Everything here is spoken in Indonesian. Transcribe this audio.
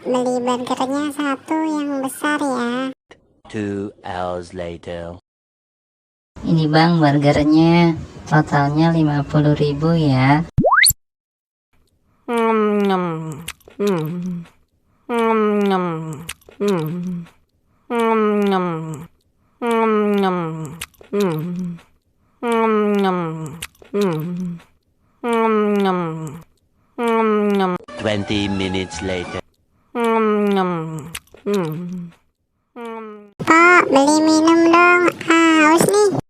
beli burgernya satu yang besar ya. 2 hours later. Ini bang burgernya, totalnya 50.000 ya. Twenty minutes later. Pak, beli minum dong, haus nih.